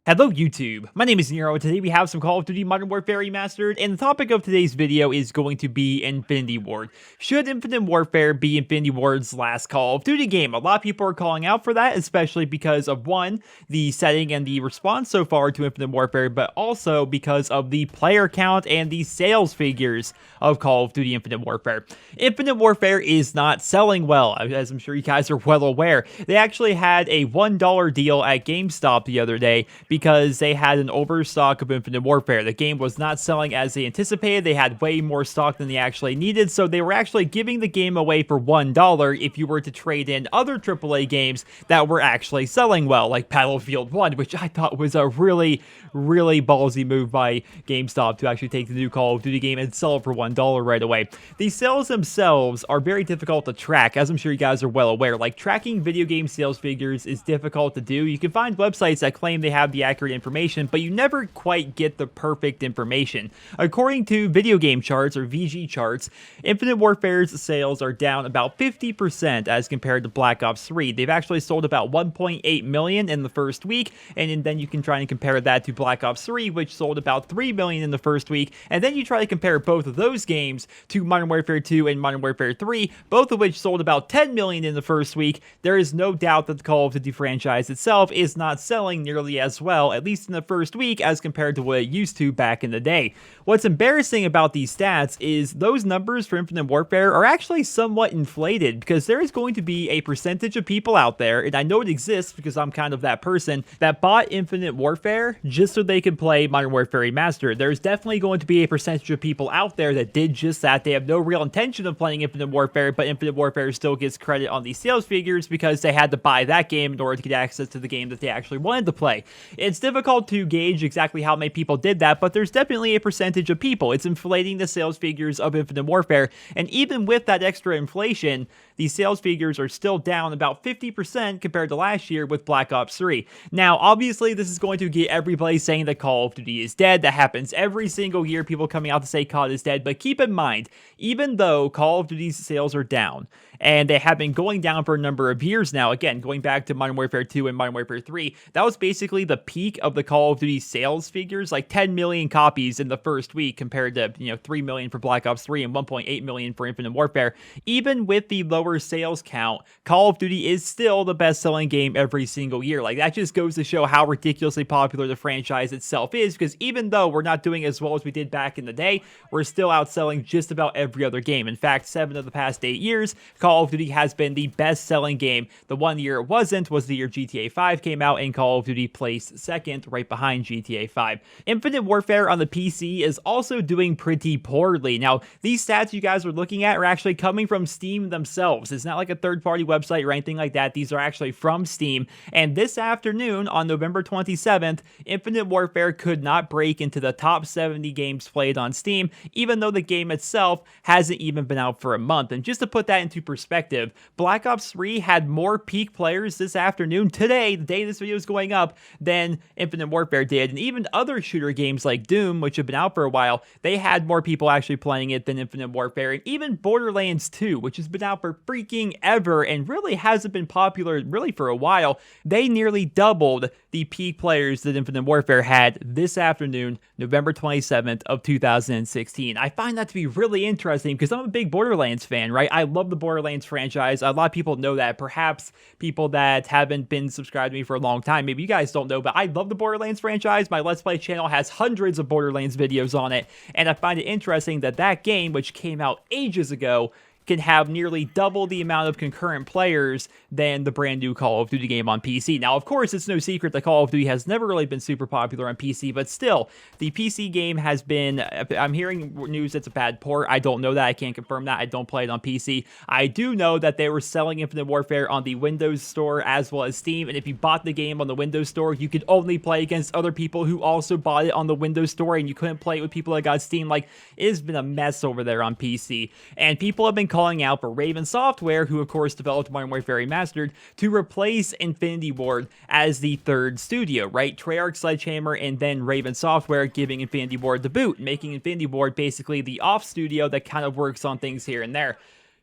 Hello YouTube, my name is Nero and today we have some Call of Duty Modern Warfare Remastered, and the topic of today's video is going to be Infinity Ward. Should Infinite Warfare be Infinity Ward's last Call of Duty game? A lot of people are calling out for that, especially because of one, the setting and the response so far to Infinite Warfare, but also because of the player count and the sales figures of Call of Duty Infinite Warfare. Infinite Warfare is not selling well, as I'm sure you guys are well aware. They actually had a $1 deal at GameStop the other day, because they had an overstock of Infinite Warfare. The game was not selling as they anticipated. They had way more stock than they actually needed, so they were actually giving the game away for $1 if you were to trade in other AAA games that were actually selling well, like Battlefield 1, which I thought was a really ballsy move by GameStop to actually take the new Call of Duty game and sell it for $1 right away. The sales themselves are very difficult to track, as I'm sure you guys are well aware. Like, tracking video game sales figures is difficult to do. You can find websites that claim they have the accurate information, but you never quite get the perfect information. According to video game charts, or VG charts, Infinite Warfare's sales are down about 50% as compared to Black Ops 3. They've actually sold about 1.8 million in the first week, and then you can try and compare that to Black Ops 3, which sold about 3 million in the first week, and then you try to compare both of those games to Modern Warfare 2 and Modern Warfare 3, both of which sold about 10 million in the first week. There is no doubt that the Call of Duty franchise itself is not selling nearly as well, at least in the first week, as compared to what it used to back in the day. What's embarrassing about these stats is those numbers for Infinite Warfare are actually somewhat inflated, because there is going to be a percentage of people out there, and I know it exists because I'm kind of that person, that bought Infinite Warfare just so they could play Modern Warfare Remastered. There's definitely going to be a percentage of people out there that did just that. They have no real intention of playing Infinite Warfare, but Infinite Warfare still gets credit on these sales figures because they had to buy that game in order to get access to the game that they actually wanted to play. It's difficult to gauge exactly how many people did that, but there's definitely a percentage of people. It's inflating the sales figures of Infinite Warfare, and even with that extra inflation, the sales figures are still down about 50% compared to last year with Black Ops 3. Now, obviously, this is going to get everybody saying that Call of Duty is dead. That happens every single year, people coming out to say COD is dead, but keep in mind, even though Call of Duty's sales are down, and they have been going down for a number of years now, again, going back to Modern Warfare 2 and Modern Warfare 3, that was basically the peak of the Call of Duty sales figures, like 10 million copies in the first week compared to, 3 million for Black Ops 3 and 1.8 million for Infinite Warfare. Even with the lower sales count, Call of Duty is still the best-selling game every single year. Like, that just goes to show how ridiculously popular the franchise itself is, because even though we're not doing as well as we did back in the day, we're still outselling just about every other game. In fact, 7 of the past 8 years, Call of Duty has been the best-selling game. The one year it wasn't was the year GTA 5 came out, and Call of Duty placed second, right behind GTA 5. Infinite Warfare on the PC is also doing pretty poorly. Now, these stats you guys are looking at are actually coming from Steam themselves. It's not like a third-party website or anything like that. These are actually from Steam. And this afternoon, on November 27th, Infinite Warfare could not break into the top 70 games played on Steam, even though the game itself hasn't even been out for a month. And just to put that into perspective, Black Ops 3 had more peak players this afternoon, today, the day this video is going up, than Infinite Warfare did. And even other shooter games like Doom, which have been out for a while, they had more people actually playing it than Infinite Warfare. And even Borderlands 2, which has been out for freaking ever and really hasn't been popular really for a while, they nearly doubled the peak players that Infinite Warfare had this afternoon, November 27th of 2016. I find that to be really interesting because I'm a big Borderlands fan, right? I love the Borderlands franchise. A lot of people know that. Perhaps people that haven't been subscribed to me for a long time, maybe you guys don't know, but I love the Borderlands franchise. My Let's Play channel has hundreds of Borderlands videos on it, and I find it interesting that that game, which came out ages ago, can have nearly double the amount of concurrent players than the brand new Call of Duty game on PC. Now, of course, it's no secret that Call of Duty has never really been super popular on PC, but still, the PC game has been, I'm hearing news it's a bad port. I don't know that. I can't confirm that. I don't play it on PC. I do know that they were selling Infinite Warfare on the Windows Store as well as Steam, and if you bought the game on the Windows Store, you could only play against other people who also bought it on the Windows Store, and you couldn't play it with people that got Steam. Like, it has been a mess over there on PC, and people have been calling out for Raven Software, who of course developed Modern Warfare Remastered, to replace Infinity Ward as the third studio, right? Treyarch, Sledgehammer, and then Raven Software giving Infinity Ward the boot, making Infinity Ward basically the off studio that kind of works on things here and there.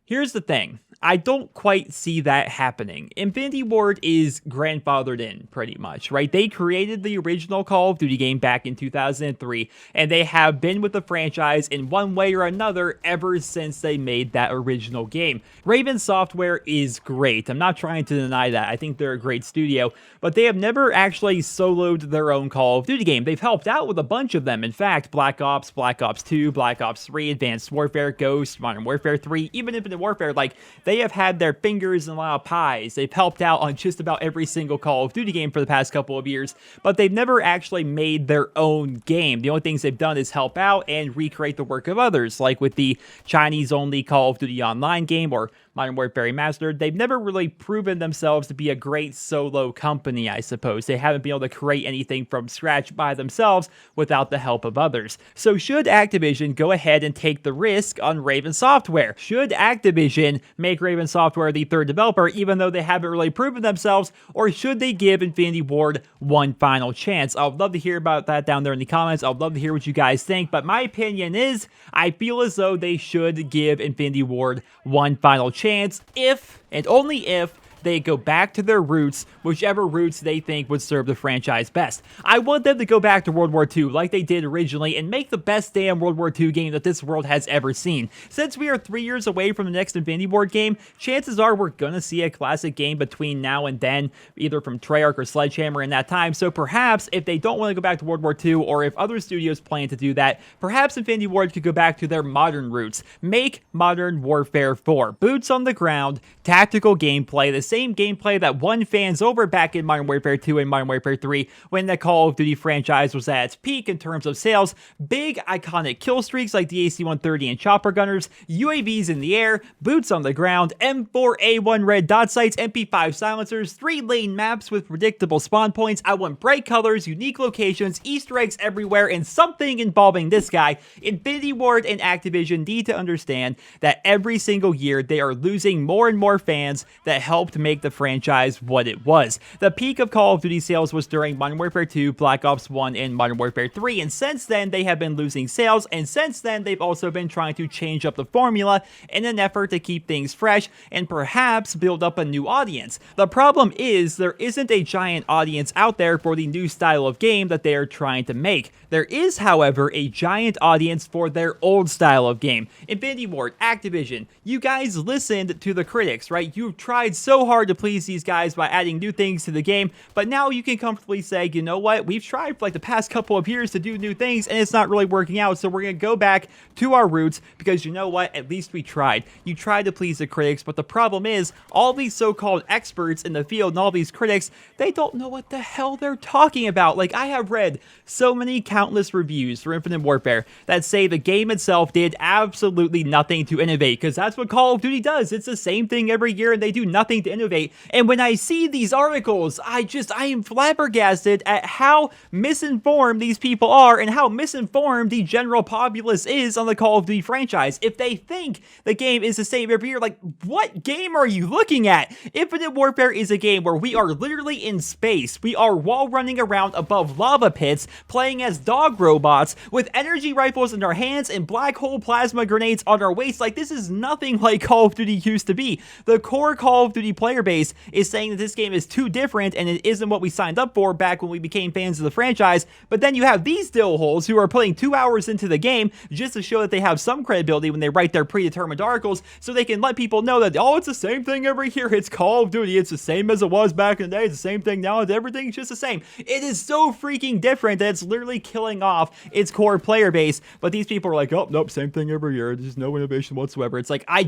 Here's the thing. I don't quite see that happening. Infinity Ward is grandfathered in, pretty much, right? They created the original Call of Duty game back in 2003, and they have been with the franchise in one way or another ever since they made that original game. Raven Software is great. I'm not trying to deny that. I think they're a great studio, but they have never actually soloed their own Call of Duty game. They've helped out with a bunch of them. In fact, Black Ops, Black Ops 2, Black Ops 3, Advanced Warfare, Ghost, Modern Warfare 3, even Infinite Warfare, like, they have had their fingers in a lot of pies. They've helped out on just about every single Call of Duty game for the past couple of years, but they've never actually made their own game. The only things they've done is help out and recreate the work of others, like with the Chinese-only Call of Duty Online game or Modern Warfare Remastered. They've never really proven themselves to be a great solo company, I suppose. They haven't been able to create anything from scratch by themselves without the help of others. So should Activision go ahead and take the risk on Raven Software? Should Activision make Raven Software the third developer, even though they haven't really proven themselves, or should they give Infinity Ward one final chance? I would love to hear about that down there in the comments. I would love to hear what you guys think, but my opinion is, I feel as though they should give Infinity Ward one final chance if, and only if, they go back to their roots, whichever roots they think would serve the franchise best. I want them to go back to World War II like they did originally and make the best damn World War II game that this world has ever seen. Since we are 3 years away from the next Infinity Ward game, chances are we're gonna see a classic game between now and then, either from Treyarch or Sledgehammer in that time, so perhaps if they don't want to go back to World War II, or if other studios plan to do that, perhaps Infinity Ward could go back to their modern roots. Make Modern Warfare 4. Boots on the ground, tactical gameplay, the same gameplay that won fans over back in Modern Warfare 2 and Modern Warfare 3 when the Call of Duty franchise was at its peak in terms of sales. Big iconic kill streaks like the AC-130 and chopper gunners, UAVs in the air, boots on the ground, M4A1 red dot sights, MP5 silencers, 3-lane maps with predictable spawn points. I want bright colors, unique locations, Easter eggs everywhere, and something involving this guy. Infinity Ward and Activision need to understand that every single year they are losing more and more fans that helped make the franchise what it was. The peak of Call of Duty sales was during Modern Warfare 2, Black Ops 1, and Modern Warfare 3, and since then they have been losing sales, and since then they've also been trying to change up the formula in an effort to keep things fresh and perhaps build up a new audience. The problem is there isn't a giant audience out there for the new style of game that they are trying to make. There is, however, a giant audience for their old style of game. Infinity Ward, Activision, you guys listened to the critics, right? You've tried so hard to please these guys by adding new things to the game, but now you can comfortably say, you know what, we've tried for like the past couple of years to do new things and it's not really working out, so we're gonna go back to our roots because you know what, at least we tried. You tried to please the critics, but the problem is all these so-called experts in the field and all these critics, they don't know what the hell they're talking about. Like, I have read so many countless reviews for Infinite Warfare that say the game itself did absolutely nothing to innovate, because that's what Call of Duty does. It's the same thing every year and they do nothing to innovate. And when I see these articles, I am flabbergasted at how misinformed these people are and how misinformed the general populace is on the Call of Duty franchise. If they think the game is the same every year, like, what game are you looking at? Infinite Warfare is a game where we are literally in space. We are wall running around above lava pits, playing as dog robots with energy rifles in our hands and black hole plasma grenades on our waist. Like, this is nothing like Call of Duty used to be. The core Call of Duty player base is saying that this game is too different and it isn't what we signed up for back when we became fans of the franchise, but then you have these dillholes who are putting 2 hours into the game just to show that they have some credibility when they write their predetermined articles, so they can let people know that, oh, it's the same thing every year, it's Call of Duty, it's the same as it was back in the day, it's the same thing now, everything's just the same. It is so freaking different that it's literally killing off its core player base, but these people are like, oh, nope, same thing every year, there's no innovation whatsoever. It's like, I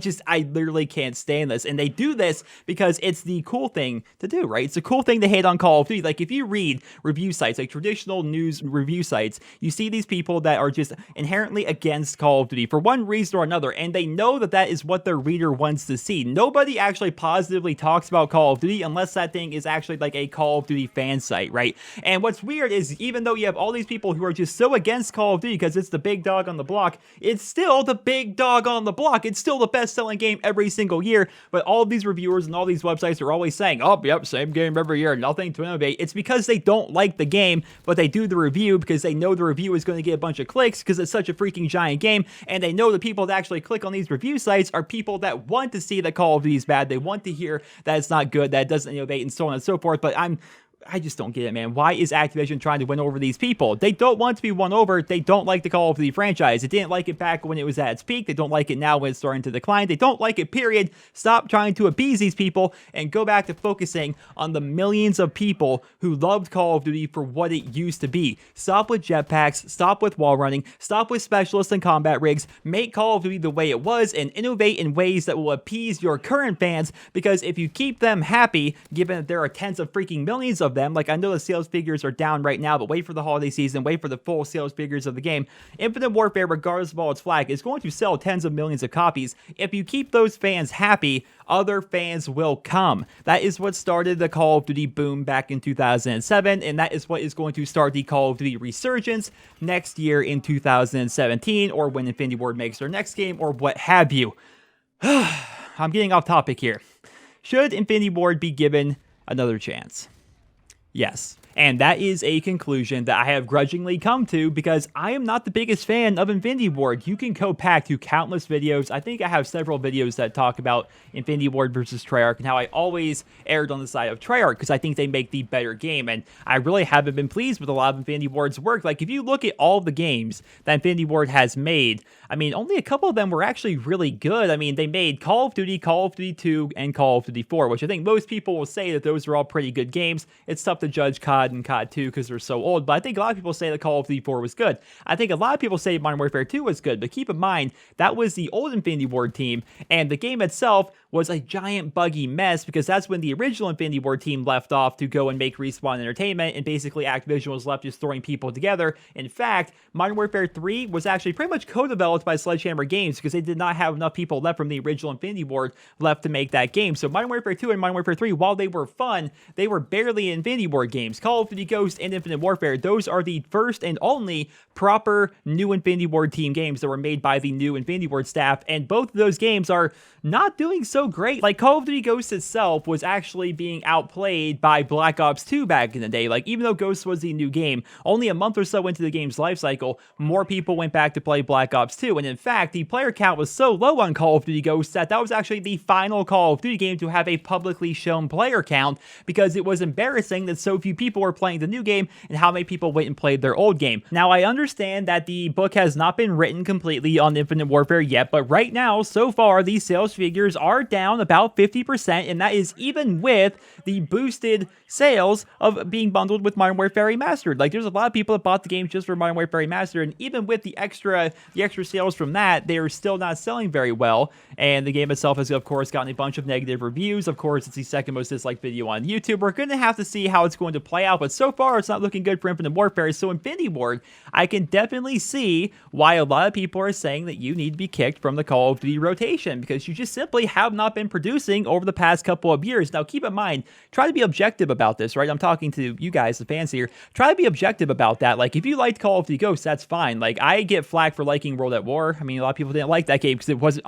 literally can't stand this, and they do this because it's the cool thing to do, right? It's a cool thing to hate on Call of Duty. Like, if you read review sites, like traditional news review sites, you see these people that are just inherently against Call of Duty for one reason or another, and they know that that is what their reader wants to see. Nobody actually positively talks about Call of Duty unless that thing is actually like a Call of Duty fan site, right? And what's weird is, even though you have all these people who are just so against Call of Duty because it's the big dog on the block, it's still the big dog on the block. It's still the best-selling game every single year, but all of these reviewers and all these these websites are always saying, oh, yep, same game every year, nothing to innovate. It's because they don't like the game, but they do the review because they know the review is going to get a bunch of clicks because it's such a freaking giant game, and they know the people that actually click on these review sites are people that want to see that Call of Duty is bad. They want to hear that it's not good, that it doesn't innovate, and so on and so forth. But I just don't get it, man. Why is Activision trying to win over these people? They don't want to be won over. They don't like the Call of Duty franchise. They didn't like it back when it was at its peak. They don't like it now when it's starting to decline. They don't like it, period. Stop trying to appease these people and go back to focusing on the millions of people who loved Call of Duty for what it used to be. Stop with jetpacks. Stop with wall running. Stop with specialists and combat rigs. Make Call of Duty the way it was and innovate in ways that will appease your current fans, because if you keep them happy, given that there are tens of freaking millions of them, like I know the sales figures are down right now, but wait for the holiday season, wait for the full sales figures of the game. Infinite Warfare, regardless of all its flag, is going to sell tens of millions of copies. If you keep those fans happy, other fans will come. That is what started the Call of Duty boom back in 2007, and that is what is going to start the Call of Duty resurgence next year in 2017, or when Infinity Ward makes their next game, or what have you. I'm getting off topic here. Should Infinity Ward be given another chance? Yes. And that is a conclusion that I have grudgingly come to because I am not the biggest fan of Infinity Ward. You can go back to countless videos. I think I have several videos that talk about Infinity Ward versus Treyarch and how I always erred on the side of Treyarch because I think they make the better game. And I really haven't been pleased with a lot of Infinity Ward's work. Like, if you look at all the games that Infinity Ward has made, I mean, only a couple of them were actually really good. I mean, they made Call of Duty, Call of Duty 2, and Call of Duty 4, which I think most people will say that those are all pretty good games. It's tough to judge COD and COD 2 because they're so old, but I think a lot of people say that Call of Duty 4 was good. I think a lot of people say Modern Warfare 2 was good, but keep in mind, that was the old Infinity Ward team, and the game itself was a giant buggy mess because that's when the original Infinity Ward team left off to go and make Respawn Entertainment, and basically Activision was left just throwing people together. In fact, Modern Warfare 3 was actually pretty much co-developed by Sledgehammer Games because they did not have enough people left from the original Infinity Ward left to make that game. So Modern Warfare 2 and Modern Warfare 3, while they were fun, they were barely Infinity Ward games. Call of Duty Ghost and Infinite Warfare, those are the first and only proper new Infinity Ward team games that were made by the new Infinity Ward staff, and both of those games are not doing so great. Like, Call of Duty Ghosts itself was actually being outplayed by Black Ops 2 back in the day. Like, even though Ghosts was the new game, only a month or so into the game's life cycle, more people went back to play Black Ops 2, and in fact, the player count was so low on Call of Duty Ghosts that was actually the final Call of Duty game to have a publicly shown player count because it was embarrassing that so few people were playing the new game and how many people went and played their old game. Now, I understand that the book has not been written completely on Infinite Warfare yet, but right now, so far, these sales figures are down about 50%, and that is even with the boosted sales of being bundled with Modern Warfare Remastered. Like, there's a lot of people that bought the game just for Modern Warfare Remastered, and even with the extra sales from that, they're still not selling very well, and the game itself has, of course, gotten a bunch of negative reviews. Of course, it's the second most disliked video on YouTube. We're going to have to see how it's going to play out, but so far, it's not looking good for Infinite Warfare. So Infinity Ward, I can definitely see why a lot of people are saying that you need to be kicked from the Call of Duty rotation because you just simply have not been producing over the past couple of years. Now, keep in mind, try to be objective about this, right? I'm talking to you guys, the fans here. Try to be objective about that. Like, if you liked Call of Duty Ghosts, that's fine. Like, I get flack for liking World at War. I mean, a lot of people didn't like that game because it wasn't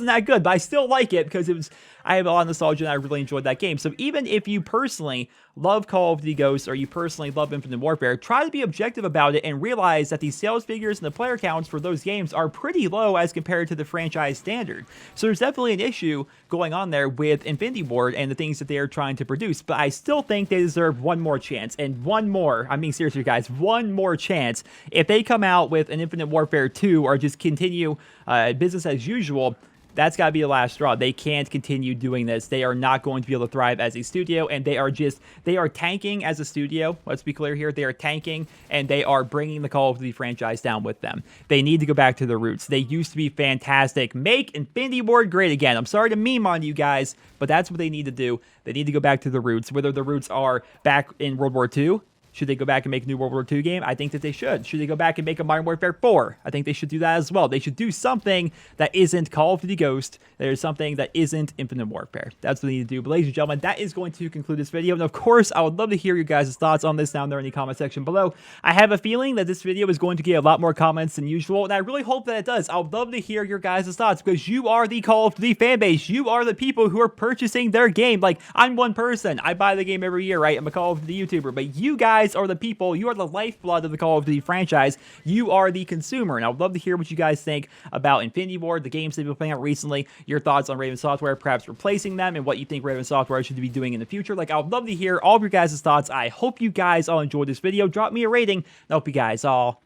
that good, but I still like it because I have a lot of nostalgia and I really enjoyed that game. So even if you personally love Call of Duty Ghosts or you personally love Infinite Warfare, try to be objective about it and realize that the sales figures and the player counts for those games are pretty low as compared to the franchise standard. So there's definitely an issue going on there with Infinity Ward and the things that they're trying to produce, but I still think they deserve one more chance, and one more, I mean seriously guys, one more chance. If they come out with an Infinite Warfare 2 or just continue business as usual, that's got to be the last straw. They can't continue doing this. They are not going to be able to thrive as a studio, and they are tanking as a studio. Let's be clear here. They are tanking, and they are bringing the Call of Duty franchise down with them. They need to go back to their roots. They used to be fantastic. Make Infinity Ward great again. I'm sorry to meme on you guys, but that's what they need to do. They need to go back to the roots, whether the roots are back in World War II, Should they go back and make a new World War II game? I think that they should. Should they go back and make a Modern Warfare 4? I think they should do that as well. They should do something that isn't Call of Duty Ghost. There's something that isn't Infinite Warfare. That's what they need to do. But ladies and gentlemen, that is going to conclude this video. And of course, I would love to hear your guys' thoughts on this down there in the comment section below. I have a feeling that this video is going to get a lot more comments than usual, and I really hope that it does. I would love to hear your guys' thoughts, because you are the Call of Duty fan base. You are the people who are purchasing their game. Like, I'm one person. I buy the game every year, right? I'm a Call of Duty YouTuber, but you guys are the people. You are the lifeblood of the Call of Duty franchise. You are the consumer, and I would love to hear what you guys think about Infinity Ward, the games they've been playing out recently, your thoughts on Raven Software, perhaps replacing them, and what you think Raven Software should be doing in the future. Like, I would love to hear all of your guys' thoughts. I hope you guys all enjoyed this video. Drop me a rating, and I hope you guys all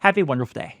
have a wonderful day.